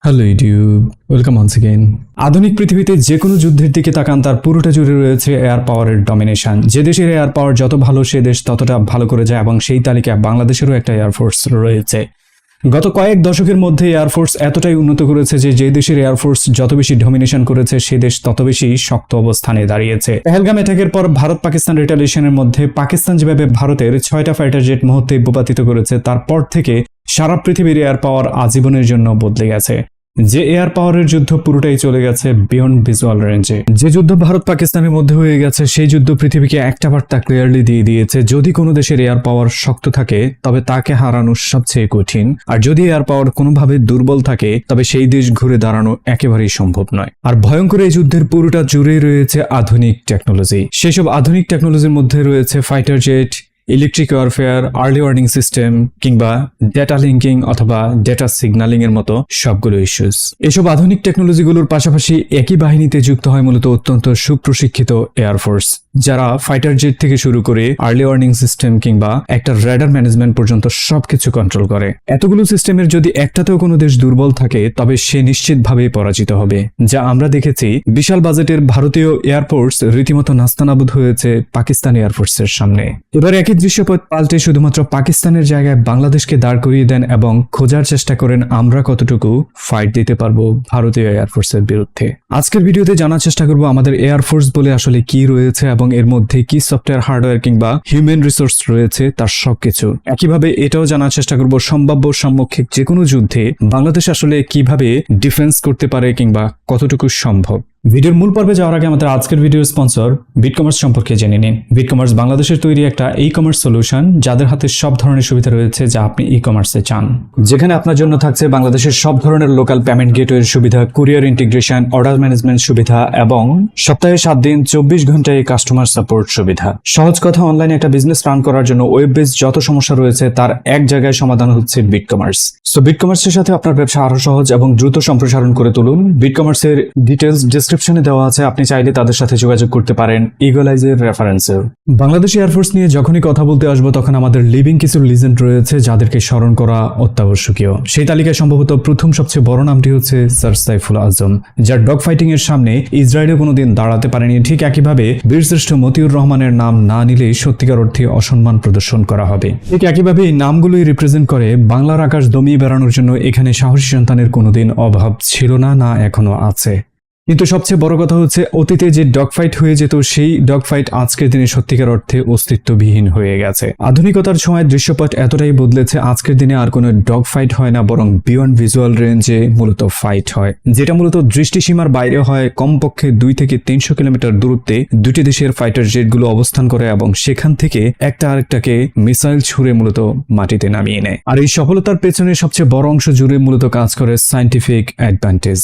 Hello YouTube, welcome once again. আধুনিক পৃথিবীতে যে কোনো যুদ্ধের দিকে তাকান, তার পুরোটা জুড়ে রয়েছে এয়ার পাওয়ারের ডমিনেশন। যে দেশের এয়ার পাওয়ার যত ভালো, সে দেশ ততটা ভালো করে যায়, এবং সেই তালিকায় বাংলাদেশেরও একটা এয়ারফোর্স রয়েছে। গত কয়েক দশকের মধ্যে এয়ারফোর্স এতটাই উন্নত করেছে যে দেশের এয়ারফোর্স যত বেশি ডমিনেশন করেছে, সে দেশ তত বেশি শক্ত অবস্থানে দাঁড়িয়েছে। পেহেলগাম অ্যাটাকের পর ভারত পাকিস্তান রিটালিয়েশনের মধ্যে পাকিস্তান যেভাবে ভারতের 6টা ফাইটার জেট মুহূর্তে ভূপাতিত করেছে, তারপর থেকে সারা পৃথিবীর এয়ার পাওয়ার আজীবনের জন্য বদলে গেছে। যে এয়ার পাওয়ারের যুদ্ধ পুরোটাই চলে গেছে বিয়ন্ড ভিজুয়াল রেঞ্জে। যে যুদ্ধ ভারত পাকিস্তানের মধ্যে হয়ে গেছে, সেই যুদ্ধ পৃথিবীকে একটা বার্তা ক্লিয়ারলি দিয়ে দিয়েছে: যদি কোনো দেশের এয়ার পাওয়ার শক্ত থাকে, তবে তাকে হারানো সবচেয়ে কঠিন। আর যদি এয়ার পাওয়ার কোনোভাবে দুর্বল থাকে, তবে সেই দেশ ঘুরে দাঁড়ানো একেবারেই সম্ভব নয়। আর ভয়ঙ্কর এই যুদ্ধের পুরোটা জুড়েই রয়েছে আধুনিক টেকনোলজি। সেসব আধুনিক টেকনোলজির মধ্যে রয়েছে fighter jet, electric warfare, early warning system, কিংবা ডেটা লিঙ্কিং অথবা ডেটা সিগন্যালিং এর মতো সবগুলো ইস্যুস। এসব আধুনিক টেকনোলজিগুলোর পাশাপাশি একই বাহিনীতে যুক্ত হয় মূলত অত্যন্ত সুপ্রশিক্ষিত এয়ারফোর্স, যারা ফাইটার জেট থেকে শুরু করে আর্লি ওয়ার্নিং সিস্টেম কিংবা একটা রেডার ম্যানেজমেন্ট পর্যন্ত সবকিছু কন্ট্রোল করে। এতগুলো সিস্টেমের যদি একটাতেও কোনো দেশ দুর্বল থাকে, তবে সে নিশ্চিতভাবে পরাজিত হবে। যা আমরা দেখেছি, বিশাল বাজেটের ভারতীয় এয়ারফোর্স রীতিমতো নাস্তানাবুদ হয়েছে পাকিস্তান এয়ারফোর্সের সামনে। এবার একই দৃশ্যপট পাল্টে শুধুমাত্র পাকিস্তানের জায়গায় বাংলাদেশকে দাঁড় করিয়ে দেন এবং খোঁজার চেষ্টা করেন আমরা কতটুকু ফাইট দিতে পারবো ভারতীয় এয়ারফোর্সের বিরুদ্ধে। আজকের ভিডিওতে জানার চেষ্টা করব আমাদের এয়ারফোর্স বলে আসলে কি রয়েছে, এবং এর মধ্যে কি সফটওয়্যার, হার্ডওয়্যার কিংবা হিউম্যান রিসোর্স রয়েছে, তার সবকিছু। একইভাবে এটাও জানার চেষ্টা করব সম্ভাব্য সম্মুখীন যে কোনো যুদ্ধে বাংলাদেশ আসলে কিভাবে ডিফেন্স করতে পারে কিংবা কতটুকু সম্ভব। ভিডিওর মূল পর্বে যাওয়ার আগে আমাদের আজকের ভিডিওর স্পন্সর বিটকমার্স সম্পর্কে জেনে নিন। বিটকমার্স বাংলাদেশের তৈরি একটা ই কমার্স সলিউশন, যাদের হাতে সব ধরনের সুবিধা রয়েছে যা আপনি ই কমার্সে চান। যেখানে আপনার জন্য থাকছে বাংলাদেশের সব ধরনের লোকাল পেমেন্ট গেটওয়ের সুবিধা, কুরিয়ার ইন্টিগ্রেশন, অর্ডার ম্যানেজমেন্ট সুবিধা এবং সপ্তাহে 7 দিন 24 ঘন্টায় কাস্টমার সাপোর্ট সুবিধা। সহজ কথা, অনলাইনে একটা বিজনেস রান করার জন্য ওয়েব বেস যত সমস্যা রয়েছে, তার এক জায়গায় সমাধান হচ্ছে বিটকমার্স। সো বিটকমার্সের সাথে আপনার ব্যবসা আরো সহজ এবং দ্রুত সম্প্রসারণ করে তুলুন। বিটকমার্সের ডিটেলস ডেসক্রিপশনে দেওয়া আছে, আপনি চাইলে তাদের সাথে যোগাযোগ করতে পারেন ইগলাইজের রেফারেন্সে। বাংলাদেশ এয়ারফোর্স নিয়ে যখনই কথা বলতে আসবো, তখন আমাদের লিভিং কিছু লিজেন্ড রয়েছে যাদেরকে স্মরণ করা অত্যাবশ্যকীয়। সেই তালিকায় সম্ভবত প্রথম সবচেয়ে বড় নামটি হচ্ছে স্যার সাইফুল আজম, যার ডগ ফাইটিং এর সামনে ইসরায়েলে কোনোদিন দাঁড়াতে পারেনি। ঠিক একইভাবে বীরশ্রেষ্ঠ মতিউর রহমানের নাম না নিলে সত্যিকার অর্থে অসম্মান প্রদর্শন করা হবে। ঠিক একইভাবে এই নামগুলোই রিপ্রেজেন্ট করে বাংলার আকাশ দমিয়ে বেড়ানোর জন্য এখানে সাহসী সন্তানের কোনোদিন অভাব ছিল না, না এখনো আছে। কিন্তু সবচেয়ে বড় কথা হচ্ছে, অতীতে যে ডগ ফাইট হয়ে যেত, সেই ডগ ফাইট আজকের দিনে সত্যিকার অর্থে অস্তিত্ববিহীন হয়ে গেছে। আধুনিকতার সময় দৃশ্যপট এতটাই বদলেছে, আজকের দিনে আর কোনো ডগ ফাইট হয় না, বরং বিয়ন্ড ভিজুয়াল রেঞ্জে মূলত ফাইট হয়, যেটা মূলত দৃষ্টিসীমার বাইরে হয়। কমপক্ষে 2 থেকে 300 কিলোমিটার দূরত্বে দুটি দেশের ফাইটার জেটগুলো অবস্থান করে এবং সেখান থেকে একটা আরেকটাকে মিসাইল ছুড়ে মূলত মাটিতে নামিয়ে নেয়। আর এই সফলতার পেছনে সবচেয়ে বড় অংশ জুড়ে মূলত কাজ করে সায়েন্টিফিক অ্যাডভান্টেজ।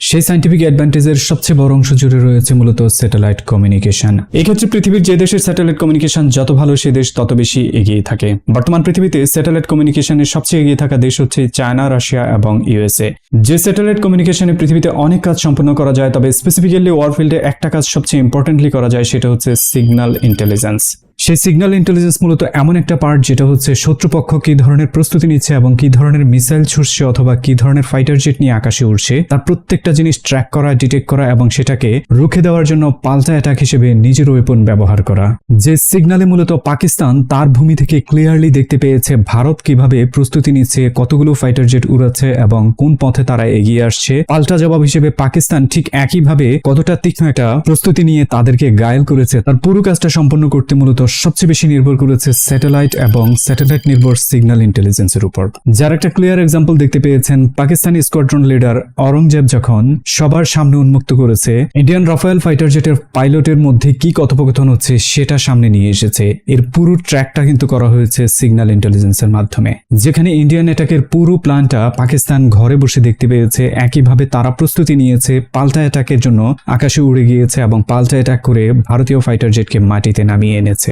সেই সায়েন্টিফিক অ্যাডভান্টেজের সবচেয়ে বড় অংশ জুড়ে রয়েছে মূলত স্যাটেলাইট কমিউনিকেশন। এক্ষেত্রে পৃথিবীর যে দেশের স্যাটেলাইট কমিউনিকেশন যত ভালো, সে দেশ তত বেশি এগিয়ে থাকে। বর্তমান পৃথিবীতে স্যাটেলাইট কমিউনিকেশনের সবচেয়ে এগিয়ে থাকা দেশ হচ্ছে চায়না, রাশিয়া এবং ইউএসএ। যে স্যাটেলাইট কমিউনিকেশনে পৃথিবীতে অনেক কাজ সম্পন্ন করা যায়, তবে স্পেসিফিক্যালি ওয়ারফিল্ডে একটা কাজ সবচেয়ে ইম্পর্টেন্টলি করা যায়, সেটা হচ্ছে সিগন্যাল ইন্টেলিজেন্স। সেই সিগন্যাল ইন্টেলিজেন্স মূলত এমন একটা পার্ট যেটা হচ্ছে শত্রুপক্ষ কি ধরনের প্রস্তুতি নিচ্ছে এবং কি ধরনের মিসাইল ছুড়ছে অথবা কি ধরনের ফাইটার জেট নিয়ে আকাশে উড়ছে, তার প্রত্যেকটা জিনিস ট্র্যাক করা, ডিটেক্ট করা এবং সেটাকে রুখে দেওয়ার জন্য পাল্টা অ্যাটাক হিসেবে নিজের ওয়েপন ব্যবহার করা। যে সিগন্যালে মূলত পাকিস্তান তার ভূমি থেকে ক্লিয়ারলি দেখতে পেয়েছে ভারত কিভাবে প্রস্তুতি নিচ্ছে, কতগুলো ফাইটার জেট উড়াচ্ছে এবং কোন পথে তারা এগিয়ে আসছে। পাল্টা জবাব হিসেবে পাকিস্তান ঠিক একইভাবে কতটা তীক্ষ্ণ একটা প্রস্তুতি নিয়ে তাদেরকে ঘায়েল করেছে, তার পুরো কাজটা সম্পন্ন করতে মূলত সবচেয়ে বেশি নির্ভর করেছে স্যাটেলাইট এবং স্যাটেলাইট নির্ভর সিগন্যাল ইন্টেলিজেন্সের উপর। যার একটা ক্লিয়ার এক্সাম্পল দেখতে পেয়েছেন পাকিস্তানি স্কোয়াড্রন লিডার অরঙ্গজেব যখন সবার সামনে উন্মুক্ত করেছে ইন্ডিয়ান রাফায়েল ফাইটার জেটের পাইলটের মধ্যে কি কথোপকথন হচ্ছে সেটা সামনে নিয়ে এসেছে। এর পুরো ট্র্যাকটা কিন্তু করা হয়েছে সিগন্যাল ইন্টেলিজেন্সের মাধ্যমে, যেখানে ইন্ডিয়ান অ্যাটাকের পুরো প্ল্যানটা পাকিস্তান ঘরে বসে দেখতে পেয়েছে। একইভাবে তারা প্রস্তুতি নিয়েছে, পাল্টা অ্যাটাকের জন্য আকাশে উড়ে গিয়েছে এবং পাল্টা অ্যাটাক করে ভারতীয় ফাইটার জেটকে মাটিতে নামিয়ে এনেছে।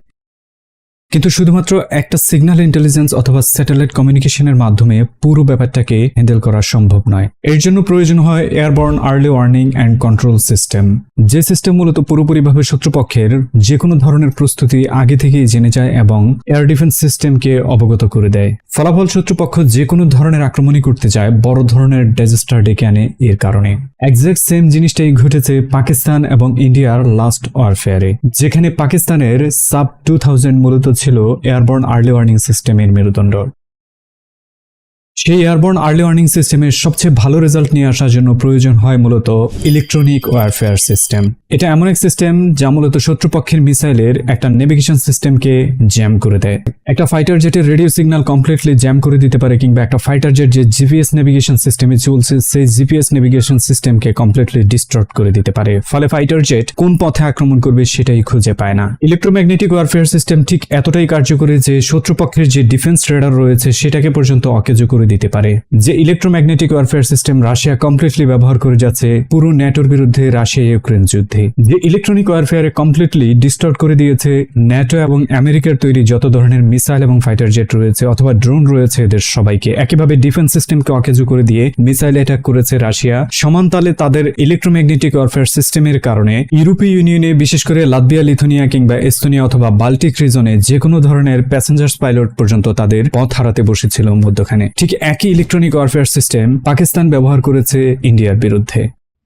কিন্তু শুধুমাত্র একটা সিগন্যাল ইন্টেলিজেন্স অথবা স্যাটেলাইট কমিউনিকেশনের মাধ্যমে পুরো ব্যাপারটাকে হ্যান্ডেল করা সম্ভব নয়। এর জন্য প্রয়োজন হয় airborne early warning and control system, যে সিস্টেম মূলত পুরোপুরিভাবে শত্রুপক্ষের যে কোনো ধরনের প্রস্তুতি আগে থেকেই জেনে যায় এবং এয়ার ডিফেন্স সিস্টেমকে অবগত করে দেয়। ফলাফল শত্রুপক্ষ যে কোনো ধরনের আক্রমণই করতে যায় বড় ধরনের ডিজাস্টার ডেকে আনে এর কারণে। এক্সাক্ট সেম জিনিসটাই ঘটেছে পাকিস্তান এবং ইন্ডিয়ার লাস্ট ওয়ারফেয়ারে, যেখানে পাকিস্তানের সাব 2000 মূলত ছিল এয়ারবর্ন আর্লি ওয়ার্নিং সিস্টেমের মেরুদণ্ড। সেই এয়ারবর্ন আর্লি ওয়ার্নিং সিস্টেমের সবচেয়ে ভালো রেজাল্ট নিয়ে আসার জন্য প্রয়োজন হয় মূলত ইলেকট্রনিক ওয়ারফেয়ার সিস্টেম। এটা এমন এক সিস্টেম যা মূলত শত্রুপক্ষের মিসাইলের একটা নেভিগেশন সিস্টেমকে জ্যাম করে দেয়। একটা ফাইটার জেটের রেডিও সিগন্যাল কমপ্লিটলি জ্যাম করে দিতে পারে, কিংবা একটা ফাইটার জেট যে জিপিএস নেভিগেশন সিস্টেমে চলছে সেই জিপিএস নেভিগেশন সিস্টেমকে কমপ্লিটলি ডিস্টর্ট করে দিতে পারে। ফলে ফাইটার জেট কোন পথে আক্রমণ করবে সেটাই খুঁজে পায় না। ইলেকট্রোম্যাগনেটিক ওয়ারফেয়ার সিস্টেম ঠিক এতটাই কার্যকরী যে শত্রুপক্ষের যে ডিফেন্স রেডার রয়েছে সেটাকে পর্যন্ত অকেজো করে দিতে পারে। যে electromagnetic warfare system Russia completely ব্যবহার করে যাচ্ছে পুরো ন্যাটোর বিরুদ্ধে রাশিয়া ইউক্রেন যুদ্ধে, যে ইলেকট্রনিক ওয়ারফেয়ারে কমপ্লিটলি ডিস্টর্ট করে দিয়েছে ন্যাটো এবং আমেরিকার তৈরি যত ধরনের মিসাইল এবং ফাইটার জেট রয়েছে অথবা ড্রোন রয়েছে এদের সবাইকে। একইভাবে ডিফেন্স সিস্টেমকে অকেজো করে দিয়ে মিসাইল অ্যাটাক করেছে রাশিয়া। সমান তালে তাদের ইলেকট্রোম্যাগনেটিক ওয়ারফেয়ার সিস্টেমের কারণে ইউরোপীয় ইউনিয়নে বিশেষ করে লাতভিয়া, লিথুনিয়া কিংবা এস্তোনিয়া অথবা বাল্টিক রিজনে যে কোনো ধরনের প্যাসেঞ্জার্স পাইলট পর্যন্ত তাদের পথ হারাতে বসেছিল মধ্যখানে। ঠিক একই ইলেকট্রনিক ওয়ারফেয়ার সিস্টেম পাকিস্তান ব্যবহার করেছে ইন্ডিয়ার বিরুদ্ধে।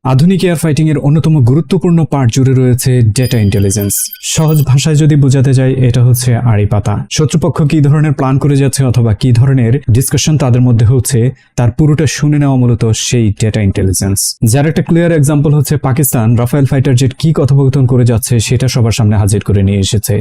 আধুনিক এয়ার ফাইটিং এর অন্যতম গুরুত্বপূর্ণ পার্ট জুড়ে রয়েছে ডেটা ইন্টেলিজেন্স। সহজ ভাষায় যদি বোঝাতে যাই, এটা হচ্ছে আড়ি পাতা। শত্রুপক্ষ কি ধরনের প্ল্যান করে যাচ্ছে অথবা কি ধরনের ডিসকাশন তাদের মধ্যে হচ্ছে তার পুরোটা শুনে নেওয়া মূলত সেই ডেটা ইন্টেলিজেন্স। যার একটা ক্লিয়ার এক্সাম্পল হচ্ছে পাকিস্তান রাফেল ফাইটার জেট কি কথোপকথন করে যাচ্ছে সেটা সবার সামনে হাজির করে নিয়ে এসেছে।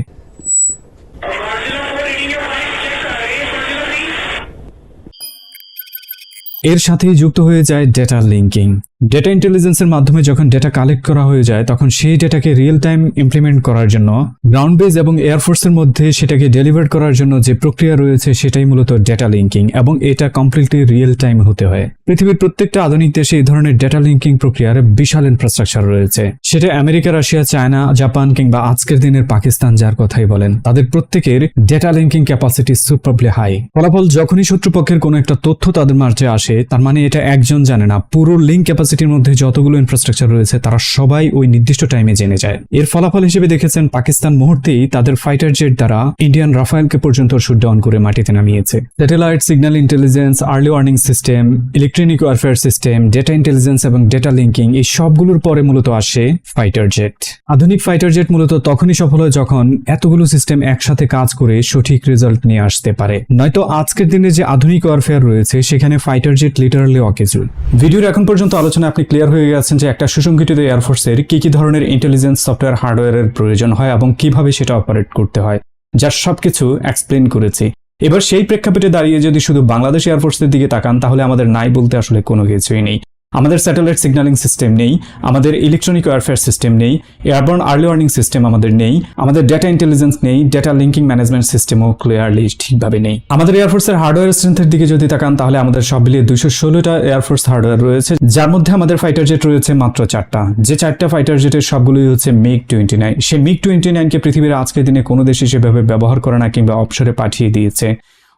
এর সাথেই যুক্ত হয়ে যায় ডেটা লিঙ্কিং। ডেটা ইন্টেলিজেন্সের মাধ্যমে যখন ডেটা কালেক্ট করা হয়ে যায় তখন সেই ডেটাকে রিয়েল টাইম ইমপ্লিমেন্ট করার জন্য গ্রাউন্ড বেস এবং এয়ারফোর্সের মধ্যে সেটাকে ডেলিভার করার জন্য যে প্রক্রিয়া রয়েছে সেটাই মূলত ডেটা লিঙ্কিং, এবং এটা কমপ্লিটলি রিয়েল টাইম হতে হয়। পৃথিবীর প্রত্যেকটা আধুনিক দেশে এই ধরনের ডেটা লিঙ্কিং প্রক্রিয়ার বিশাল ইনফ্রাস্ট্রাকচার রয়েছে। সেটা আমেরিকা, রাশিয়া, চায়না, জাপান কিংবা আজকের দিনের পাকিস্তান যার কথাই বলেন, তাদের প্রত্যেকের ডেটা লিঙ্কিং ক্যাপাসিটি সুপারবলি হাই। ফলাফল যখনই শত্রুপক্ষের কোনো একটা তথ্য তাদের মাঝে আসে, তার মানে এটা একজন জানে না, পুরো লিঙ্ক ক্যাপাসিটির মধ্যে যতগুলো ইনফ্রাস্ট্রাকচার রয়েছে তারা সবাই ওই নির্দিষ্ট টাইমে জেনে যায়। এর ফলাফল হিসেবে দেখেছেন পাকিস্তান মুহূর্তেই তাদের ফাইটার জেট দ্বারা ইন্ডিয়ান রাফায়েলকে পর্যন্ত শুট ডাউন করে মাটিতে নামিয়েছে। Satellite, signal intelligence, early warning system, electronic warfare system, data intelligence এবং ডেটা লিঙ্কিং, এই সবগুলোর পরে মূলত আসে ফাইটার জেট। আধুনিক ফাইটার জেট মূলত তখনই সফল হয় যখন এতগুলো সিস্টেম একসাথে কাজ করে সঠিক রেজাল্ট নিয়ে আসতে পারে। নয়তো আজকের দিনে যে আধুনিক ওয়ারফেয়ার রয়েছে সেখানে ফাইটার জেট লিটারালি অকেজো। ভিডিওর এখন পর্যন্ত আলোচনা আপনি ক্লিয়ার হয়ে গেছেন যে একটা সুসংগঠিত এয়ারফোর্সের কি কি ধরনের ইন্টেলিজেন্স সফটওয়্যার হার্ডওয়্যারের প্রয়োজন হয় এবং কিভাবে সেটা অপারেট করতে হয়, যার সবকিছু এক্সপ্লেন করেছি। এবার সেই প্রেক্ষাপটে দাঁড়িয়ে যদি শুধু বাংলাদেশ এয়ারফোর্সের দিকে তাকান তাহলে আমাদের নাই বলতে আসলে কোনো কিছুই নেই। আমাদের স্যাটেলাইট সিগন্যালিং সিস্টেম নেই, আমাদের ইলেকট্রনিক ওয়ারফেয়ার সিস্টেম নেই, এয়ারবর্ন আর্লি ওয়ার্নিং সিস্টেম আমাদের নেই, আমাদের ডেটা ইন্টেলিজেন্স নেই, ডেটা লিঙ্কিং ম্যানেজমেন্ট সিস্টেমও ক্লিয়ারলি ঠিকভাবে নেই। আমাদের এয়ারফোর্সের হার্ডওয়্যার স্ট্রেংথের দিকে যদি তাকান তাহলে আমাদের সব মিলিয়ে 216টা এয়ারফোর্স হার্ডওয়্যার রয়েছে, যার মধ্যে আমাদের ফাইটার জেট রয়েছে মাত্র 4টা। যে 4টা ফাইটার জেটের সবগুলোই হচ্ছে MiG-29। সেই MiG-29কে পৃথিবীর আজকের দিনে কোনো দেশ সেভাবে ব্যবহার করে না কিংবা অবসরে পাঠিয়ে দিয়েছে।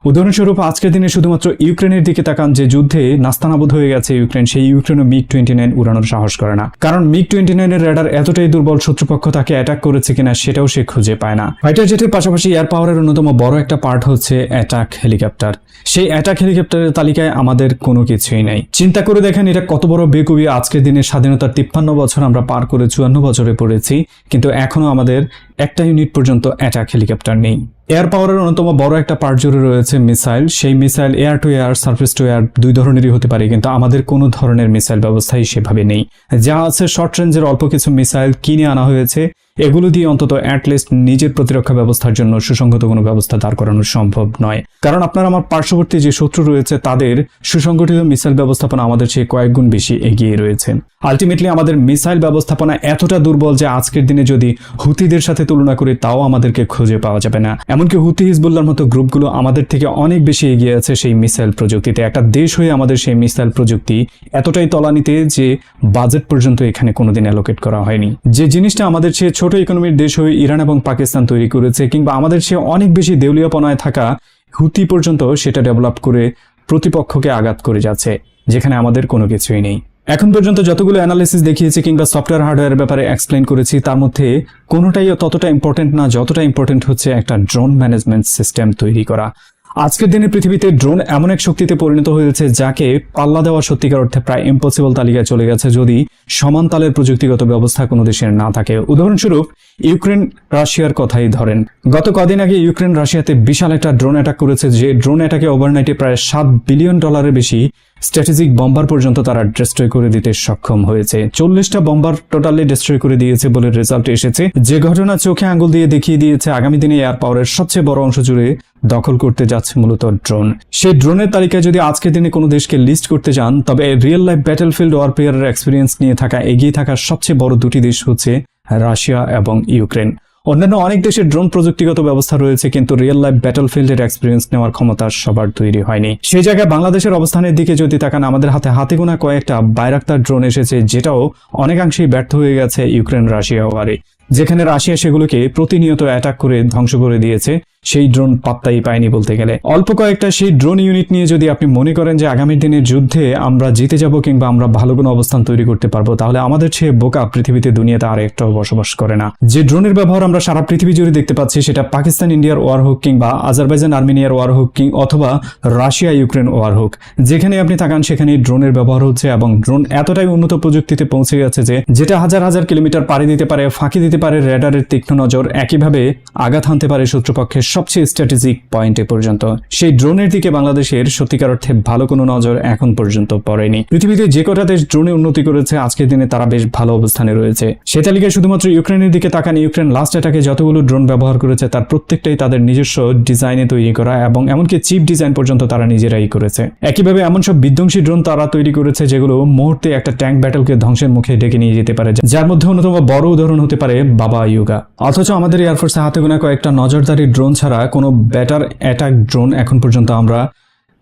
উদাহরণস্বরূপ আজকের দিনে শুধুমাত্র ইউক্রেনের দিকে তাকান, যে যুদ্ধে নাস্তানাবুদ হয়ে গেছে ইউক্রেন, সেই ইউক্রেনও MiG-29 উড়ানোর সাহস করে না, কারণ MiG-29 এর রেডার এতটাই দুর্বল শত্রুপক্ষ তাকে অ্যাটাক করেছে কিনা সেটাও সে খুঁজে পায় না। ফাইটার জেটের পাশাপাশি এয়ার পাওয়ারের অন্যতম বড় একটা পার্ট হচ্ছে অ্যাটাক হেলিকপ্টার। সেই অ্যাটাক হেলিকপ্টারের তালিকায় আমাদের কোনো কিছুই নাই। চিন্তা করে দেখেন এটা কত বড় বেকুবি। আজকের দিনে স্বাধীনতার 53 বছর আমরা পার করে 54 বছরে পড়েছি, কিন্তু এখনো আমাদের একটা ইউনিট পর্যন্ত অ্যাটাক হেলিকপ্টার নেই। এয়ার পাওয়ারের অন্যতম বড় একটা পার্ট জুড়ে রয়েছে মিসাইল। সেই missile air two air, surface two air দুই ধরনেরই হতে পারে, কিন্তু আমাদের কোনো ধরনের মিসাইল ব্যবস্থাই সেভাবে নেই। যা আছে শর্ট রেঞ্জের অল্প কিছু মিসাইল কিনে আনা হয়েছে, এগুলো দিয়ে অন্তত অ্যাটলিস্ট নিজের প্রতিরক্ষা ব্যবস্থার জন্য সুসংগত কোনো ব্যবস্থা দাঁড় করানো সম্ভব নয়। কারণ আপনার আমার পার্শ্ববর্তী যে শত্রু রয়েছে তাদের সুসংগঠিত মিসাইল ব্যবস্থাপনা আমাদের চেয়ে কয়েক গুণ বেশি এগিয়ে রয়েছে। আলটিমেটলি আমাদের মিসাইল ব্যবস্থাপনা এতটা দুর্বল যে আজকের দিনে যদি হুতিদের সাথে তুলনা করি তাও আমাদেরকে খুঁজে পাওয়া যাবে না। এমনকি হুতি, হিজবুল্লাহর মতো গ্রুপগুলো আমাদের থেকে অনেক বেশি এগিয়ে আছে সেই মিসাইল প্রযুক্তিতে। একটা দেশ হয়ে আমাদের সেই মিসাইল প্রযুক্তি এতটাই তলানিতে যে বাজেট পর্যন্ত এখানে কোনোদিন অ্যালোকেট করা হয়নি। যে জিনিসটা আমাদের চেয়ে ছোট ছোট ইকোনমির দেশ হয়ে ইরান এবং পাকিস্তান তৈরি করেছে, কিংবা আমাদের সে অনেক বেশি দেউলিয়াপনায় থাকা হুতি পর্যন্ত সেটা ডেভেলপ করে প্রতিপক্ষকে আঘাত করে যাচ্ছে, যেখানে আমাদের কোনো কিছুই নেই। এখন পর্যন্ত যতগুলো অ্যানালিসিস দেখিয়েছি কিংবা সফটওয়্যার হার্ডওয়্যারের ব্যাপারে এক্সপ্লেন করেছি, তার মধ্যে কোনোটাই ততটা ইম্পর্টেন্ট না যতটা ইম্পর্টেন্ট হচ্ছে একটা ড্রোন ম্যানেজমেন্ট সিস্টেম তৈরি করা। আজকের দিনে পৃথিবীতে ড্রোন এমন এক শক্তিতে পরিণত হয়েছে যাকে পাল্লা দেওয়া সত্যিকার অর্থে প্রায় ইম্পসিবল তালিকায় চলে গেছে যদি সমান তালের প্রযুক্তিগত ব্যবস্থা কোনো দেশের না থাকে। উদাহরণস্বরূপ ইউক্রেন রাশিয়ার কথাই ধরেন। গত কদিন আগে ইউক্রেন রাশিয়াতে বিশাল একটা ড্রোন অ্যাটাক করেছে, যে ড্রোন অ্যাটাকে ওভারনাইটে প্রায় $7 বিলিয়ন বেশি স্ট্র্যাটেজিক বম্বার পর্যন্ত তারা ডিস্ট্রয় করে দিতে সক্ষম হয়েছে। 40টা বম্বার টোটালি ডিস্ট্রয় করে দিয়েছে বলে রেজাল্ট এসেছে, যে ঘটনা চোখে আঙ্গুল দিয়ে দেখিয়ে দিয়েছে আগামী দিনে এয়ার পাওয়ারের সবচেয়ে বড় অংশ জুড়ে দখল করতে যাচ্ছে মূলত ড্রোন। সেই ড্রোনের তালিকায় যদি আজকের দিনে কোনো দেশকে লিস্ট করতে চান, তবে রিয়েল লাইফ ব্যাটেলফিল্ড ওয়ারফেয়ারের এক্সপিরিয়েন্স নিয়ে থাকা এগিয়ে থাকা সবচেয়ে বড় দুটি দেশ হচ্ছে রাশিয়া এবং ইউক্রেন। অন্যান্য অনেক দেশের ড্রোন প্রযুক্তিগত ব্যবস্থা রয়েছে, কিন্তু রিয়েল লাইফ ব্যাটেলফিল্ডের এক্সপিরিয়েন্স নেওয়ার ক্ষমতা সবার তৈরি হয়নি। সেই জায়গায় বাংলাদেশের অবস্থানের দিকে যদি তাকান, আমাদের হাতে গোনা কয়েকটা বাইরাক্তার ড্রোন এসেছে, যেটাও অনেকাংশেই ব্যর্থ হয়ে গেছে ইউক্রেন রাশিয়া ওয়ারে, যেখানে রাশিয়া সেগুলোকে প্রতিনিয়ত অ্যাটাক করে ধ্বংস করে দিয়েছে। সেই ড্রোন পাত্তাই পায়নি বলতে গেলে। অল্প কয়েকটা সেই ড্রোন ইউনিট নিয়ে যদি আপনি মনে করেন যে আগামী দিনের যুদ্ধে আমরা জিতে যাব কিংবা আমরা ভালো কোনো অবস্থান তৈরি করতে পারবো, তাহলে আমাদের চেয়ে বোকা পৃথিবীতে দুনিয়াতে আর একটাও বসবাস করে না। যে ড্রোনের ব্যবহার আমরা সারা পৃথিবী জুড়ে দেখতে পাচ্ছি, সেটা পাকিস্তান ইন্ডিয়ার ওয়ার হোক কিংবা আজারবাইজান আর্মেনিয়ার ওয়ার হোক অথবা রাশিয়া ইউক্রেন ওয়ার হোক, যেখানে আপনি তাকান সেখানে ড্রোনের ব্যবহার হচ্ছে, এবং ড্রোন এতটাই উন্নত প্রযুক্তিতে পৌঁছে গেছে যে যেটা হাজার হাজার কিলোমিটার পাড়ি দিতে পারে, ফাঁকি দিতে পারে রেডারের তীক্ষ্ণ নজর, একইভাবে আঘাত হানতে পারে শত্রুপক্ষের সবচেয়ে স্ট্র্যাটেজিক পয়েন্টে পর্যন্ত। সেই ড্রোনের দিকে বাংলাদেশের সত্যিকার অর্থে ভালো কোনো নজর এখন পর্যন্ত পড়েনি। পৃথিবীতে যে কটা দেশ ড্রোনে উন্নতি করেছে আজকের দিনে তারা বেশ ভালো অবস্থানে রয়েছে। সে তালিকায় শুধুমাত্র ইউক্রেনের দিকে তাকান। ইউক্রেন লাস্ট অ্যাটাকে যতগুলো ড্রোন ব্যবহার করেছে তার প্রত্যেকটাই তাদের নিজস্ব ডিজাইনে তৈরি করা, এবং এমনকি চিপ ডিজাইন পর্যন্ত তারা নিজেরাই করেছে। একইভাবে এমন সব বিধ্বংসী ড্রোন তারা তৈরি করেছে যেগুলো মুহূর্তে একটা ট্যাঙ্ক ব্যাটলকে ধ্বংসের মুখে ডেকে নিয়ে যেতে পারে, যার মধ্যে অন্যতম বড় উদাহরণ হতে পারে বাবা ইয়োগা। অথচ আমাদের এয়ারফোর্সে হাতে গোনা কয়েকটা নজরদারি ড্রোন ছাড়া কোনো ব্যাটার অ্যাটাক ড্রোন এখন পর্যন্ত আমরা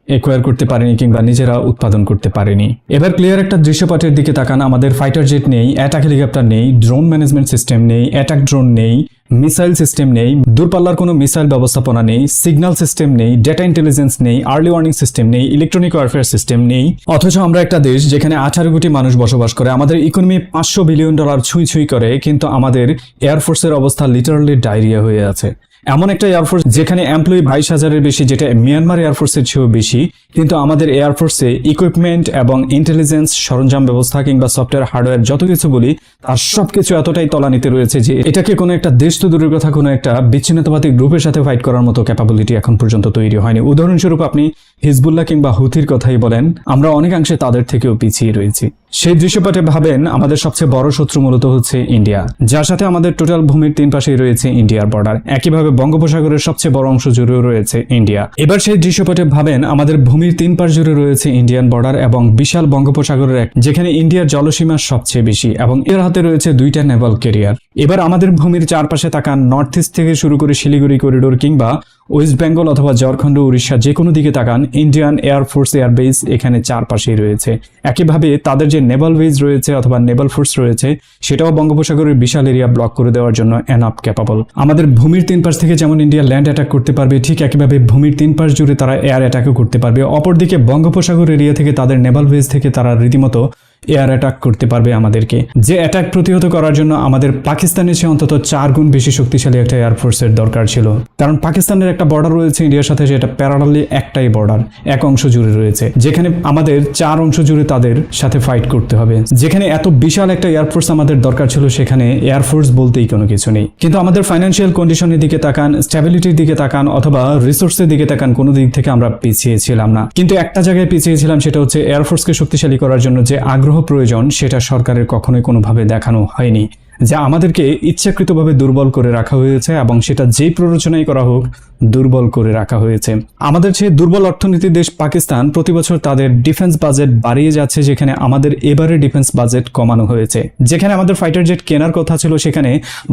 একোয়ার করতে পারিনি কিংবা নিজেরা উৎপাদন করতে পারিনি। এবার ক্লিয়ার একটা দৃশ্যপটের দিকে তাকান। আমাদের ফাইটার জেট নেই, অ্যাটাক হেলিকপ্টার নেই, ড্রোন ম্যানেজমেন্ট সিস্টেম নেই, অ্যাটাক ড্রোন নেই, মিসাইল সিস্টেম নেই, দূরপাল্লার কোনো মিসাইল ব্যবস্থাপনা নেই, সিগন্যাল সিস্টেম নেই, ডেটা ইন্টেলিজেন্স নেই, আর্লি ওয়ার্নিং সিস্টেম নেই, ইলেকট্রনিক ওয়ারফেয়ার সিস্টেম নেই। অথচ আমরা একটা দেশ যেখানে 18 কোটি মানুষ বসবাস করে, আমাদের ইকোনমি $500 বিলিয়ন ছুঁই করে, কিন্তু আমাদের এয়ারফোর্সের অবস্থা লিটারালি ডায়রিয়া হয়ে আছে। এমন একটা এয়ারফোর্স যেখানে এমপ্লয়ি 22,000-এর বেশি, যেটা মিয়ানমার এয়ারফোর্সের চেয়েও বেশি, কিন্তু আমাদের এয়ারফোর্সে ইকুইপমেন্ট এবং ইন্টেলিজেন্স সরঞ্জাম ব্যবস্থা কিংবা সফটওয়্যার হার্ডওয়্যার যত কিছু বলি তার সবকিছু এতটাই তলানিতে রয়েছে যে এটাকে কোনো একটা দেশ তো দূরের কথা কোনো একটা বিচ্ছিন্নতাবাদী গ্রুপের সাথে ফাইট করার মতো ক্যাপাবিলিটি এখন পর্যন্ত তৈরি হয়নি। উদাহরণস্বরূপ আপনি হিজবুল্লাহ কিংবা হুথির কথাই বলেন, আমরা অনেকাংশে তাদের থেকেও পিছিয়ে রয়েছি। সেই দৃশ্যপটে ভাবেন আমাদের সবচেয়ে বড় শত্রু মূলত হচ্ছে ইন্ডিয়া, যার সাথে আমাদের টোটাল ভূমির 3 পাশেই রয়েছে ইন্ডিয়ার বর্ডার। একইভাবে বঙ্গোপসাগরের সবচেয়ে বড় অংশ জুড়ে রয়েছে ইন্ডিয়া। এবার সেই দৃশ্যপটে ভাবেন আমাদের ভূমির 3 পাশ জুড়ে রয়েছে ইন্ডিয়ান বর্ডার এবং বিশাল বঙ্গোপসাগরের যেখানে ইন্ডিয়ার জলসীমা সবচেয়ে বেশি, এবং এর হাতে রয়েছে 2টা নেভাল ক্যারিয়ার। এবার আমাদের ভূমির চারপাশে তাকান, নর্থ ইস্ট থেকে শুরু করে শিলিগুড়ি করিডোর কিংবা ওয়েস্ট বেঙ্গল অথবা ঝাড়খণ্ড, উড়িষ্যা, যে কোনো দিকে তাকান, ইন্ডিয়ান এয়ারফোর্স এয়ারবেস এখানে চারপাশেই রয়েছে। একইভাবে তাদের যে নেভাল বেস রয়েছে অথবা নেভাল ফোর্স রয়েছে সেটাও বঙ্গোপসাগরের বিশাল এরিয়া ব্লক করে দেওয়ার জন্য এনাফ ক্যাপাবল। আমাদের ভূমির 3 পাশ থেকে যেমন ইন্ডিয়া ল্যান্ড অ্যাটাক করতে পারবে, ঠিক একইভাবে ভূমির 3 পাশ জুড়ে তারা এয়ার অ্যাটাকও করতে পারবে। অপরদিকে বঙ্গোপসাগর এরিয়া থেকে তাদের নেভাল বেস থেকে তারা রীতিমতো এয়ার অ্যাটাক করতে পারবে আমাদেরকে। যে অ্যাটাক প্রতিহত করার জন্য আমাদের পাকিস্তানের চেয়ে অন্তত 4 গুণ বেশি শক্তিশালী একটা এয়ারফোর্সের দরকার ছিল, কারণ পাকিস্তানের একটা বর্ডার রয়েছে ইন্ডিয়ার সাথে, যেটা প্যারালালি একটাই বর্ডার, এক অংশ জুড়ে রয়েছে, যেখানে আমাদের 4 অংশ জুড়ে তাদের সাথে ফাইট করতে হবে। যেখানে এত বিশাল একটা এয়ারফোর্স আমাদের দরকার ছিল, সেখানে এয়ারফোর্স বলতেই কোনো কিছু নেই। কিন্তু আমাদের ফাইন্যান্সিয়াল কন্ডিশনের দিকে তাকান, স্ট্যাবিলিটির দিকে তাকান অথবা রিসোর্সের দিকে তাকান, কোনো দিক থেকে আমরা পিছিয়ে ছিলাম না। কিন্তু একটা জায়গায় পিছিয়ে ছিলাম, সেটা হচ্ছে এয়ারফোর্সকে শক্তিশালী করার জন্য যে আগ্রহ প্রয়োজন সেটা সরকারের কখনোই কোনোভাবে দেখানো হয়নি, যা আমাদেরকে ইচ্ছাকৃতভাবে দুর্বল করে রাখা হয়েছে, এবং সেটা যেই প্ররোচনাই করা হোক দুর্বল করে রাখা হয়েছে। আমাদের চেয়ে দুর্বল অর্থনীতির দেশ পাকিস্তান প্রতি বছর তাদের ডিফেন্স বাজেট বাড়িয়ে যাচ্ছে, যেখানে আমাদের এবারে ডিফেন্স বাজেট কমানো হয়েছে। যেখানে আমাদের ফাইটার জেট কেনার কথা ছিল, সেখানে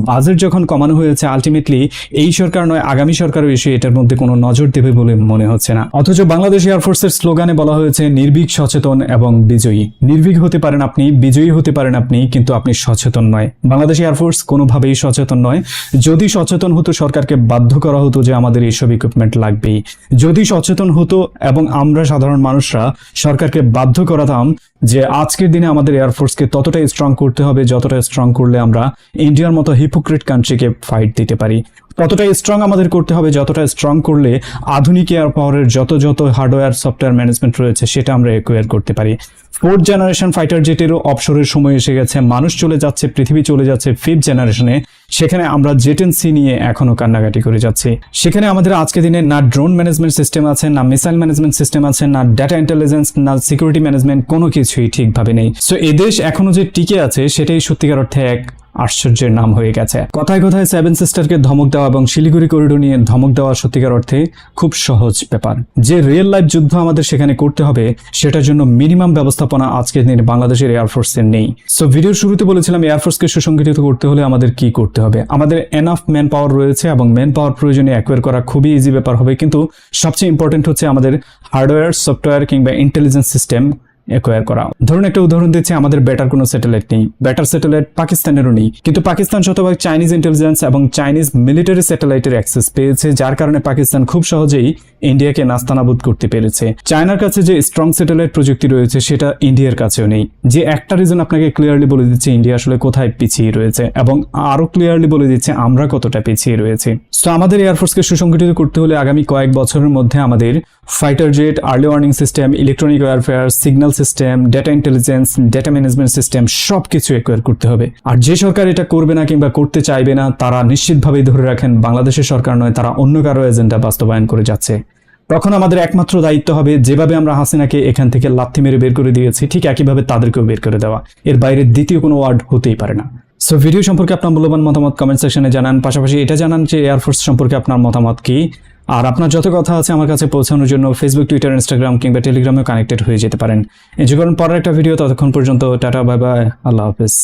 বাজেট যখন কমানো হয়েছে, আলটিমেটলি এই সরকার নয় আগামী সরকারও এসে এটার মধ্যে কোনো নজর দেবে বলে মনে হচ্ছে না। অথচ বাংলাদেশ এয়ারফোর্সের স্লোগানে বলা হয়েছে নির্ভীক, সচেতন এবং বিজয়ী। নির্ভীক হতে পারেন আপনি, বিজয়ী হতে পারেন আপনি, কিন্তু আপনি সচেতন নয়। বাংলাদেশ এয়ারফোর্স কোনোভাবেই সচেতন নয়। যদি সচেতন হতো সরকারকে বাধ্য করা হতো যে আমাদের এইসব ইকুইপমেন্ট লাগবেই। যদি সচেতন হতো এবং আমরা সাধারণ মানুষরা সরকারকে বাধ্য করাতাম যে আজকের দিনে আমাদের এয়ারফোর্সকে ততটাই স্ট্রং করতে হবে যতটা স্ট্রং করলে আমরা ইন্ডিয়ার মতো হিপোক্রেট কান্ট্রিকে ফাইট দিতে পারি, ততটাই স্ট্রং আমাদের করতে হবে যতটা স্ট্রং করলে আধুনিক এয়ার পাওয়ারের যত হার্ডওয়্যার সফটওয়্যার ম্যানেজমেন্ট রয়েছে সেটা আমরা একুয়ার করতে পারি। 4th জেনারেশন ফাইটার জেটেরও অবসরের সময় এসে গেছে, মানুষ চলে যাচ্ছে, পৃথিবী চলে যাচ্ছে 5th জেনারেশনে, সেখানে আমরা জেটেন্সি নিয়ে এখনো কান্নাকাটি করে যাচ্ছি। সেখানে আমাদের আজকে দিনে না ড্রোন ম্যানেজমেন্ট সিস্টেম আছে, না মিসাইল ম্যানেজমেন্ট সিস্টেম আছে, না ডাটা ইন্টেলিজেন্স, না সিকিউরিটি ম্যানেজমেন্ট, কোনো কিছুই ঠিকভাবে নেই। সো এদেশ এখনো যে টিকে আছে সেটাই সত্যিকার অর্থে এক আশ্চর্যের নাম হয়ে গেছে। কথায় কথায় 7 সিস্টারকে ধমক দেওয়া এবং শিলিগুড়ি করিডোর নিয়ে ধমক দেওয়া সত্যিকার অর্থে খুব সহজ ব্যাপার। যে রিয়েল লাইফ যুদ্ধ আমাদের সেখানে করতে হবে সেটার জন্য মিনিমাম ব্যবস্থাপনা আজকের দিনে বাংলাদেশের এয়ারফোর্সের নেই। সো ভিডিওর শুরুতে বলেছিলাম এয়ারফোর্সকে সুসংগঠিত করতে হলে আমাদের কি করতে হবে। আমাদের এনাফ ম্যান পাওয়ার রয়েছে এবং ম্যান পাওয়ার প্রয়োজনে অ্যাকোয়ার করা খুবই ইজি ব্যাপার হবে, কিন্তু সবচেয়ে ইম্পর্টেন্ট হচ্ছে আমাদের হার্ডওয়্যার, সফটওয়্যার কিংবা ইন্টেলিজেন্স সিস্টেম অ্যাকোয়ার করা। ধরুন একটা উদাহরণ দিচ্ছি, আমাদের বেটার কোনো স্যাটেলাইট নেই, বেটার স্যাটেলাইট পাকিস্তানেরও নেই, কিন্তু পাকিস্তান শতভাগ চাইনিজ ইন্টেলিজেন্স এবং চাইনিজ মিলিটারি স্যাটেলাইটের অ্যাক্সেস পেয়েছে, যার কারণে পাকিস্তান খুব সহজেই ইন্ডিয়াকে নাস্তানাবুদ করতে পেরেছে। চায়নার কাছে যে স্ট্রং স্যাটেলাইট প্রযুক্তি রয়েছে সেটা ইন্ডিয়ার কাছেও নেই। যে একটা রিজন আপনাকে ক্লিয়ারলি বলে দিচ্ছে ইন্ডিয়া আসলে কোথায় পিছিয়ে রয়েছে এবং আরো ক্লিয়ারলি বলে দিচ্ছে আমরা কতটা পিছিয়ে রয়েছে। সো আমাদের এয়ারফোর্সকে সুসংগঠিত করতে হলে আগামী কয়েক বছরের মধ্যে আমাদের fighter jet, early warning system, electronic warfare, signal system, data intelligence, data management system সবকিছু অ্যাকোয়ার করতে হবে। আর যে সরকার এটা করবে না কিংবা করতে চাইবে না তারা নিশ্চিতভাবেই ধরে রাখেন বাংলাদেশের সরকার নয়, তারা অন্য কারো এজেন্ডা বাস্তবায়ন করে যাচ্ছে। তখন আমাদের একমাত্র দায়িত্ব হবে যেভাবে আমরা হাসিনাকে এখান থেকে লাথি মেরে বের করে দিয়েছি ঠিক একইভাবে তাদেরকেও বের করে দেওয়া। এর বাইরে দ্বিতীয় কোনো ওয়ার্ড হতেই পারে না। সো ভিডিও সম্পর্কে আপনার মূল্যবান মতামত কমেন্ট সেকশনে জানান, পাশাপাশি এটা জানান যে এয়ারফোর্স সম্পর্কে আপনার মতামত কি। আর আপনার যত কথা আছে আমার কাছে পৌঁছানোর জন্য ফেসবুক, টুইটার, ইনস্টাগ্রাম কিংবা টেলিগ্রামেও কানেক্টেড হয়ে যেতে পারেন। এনজয় করুন পরের একটা ভিডিও, ততক্ষণ পর্যন্ত টাটা, বাই বাই, আল্লাহ হাফেজ।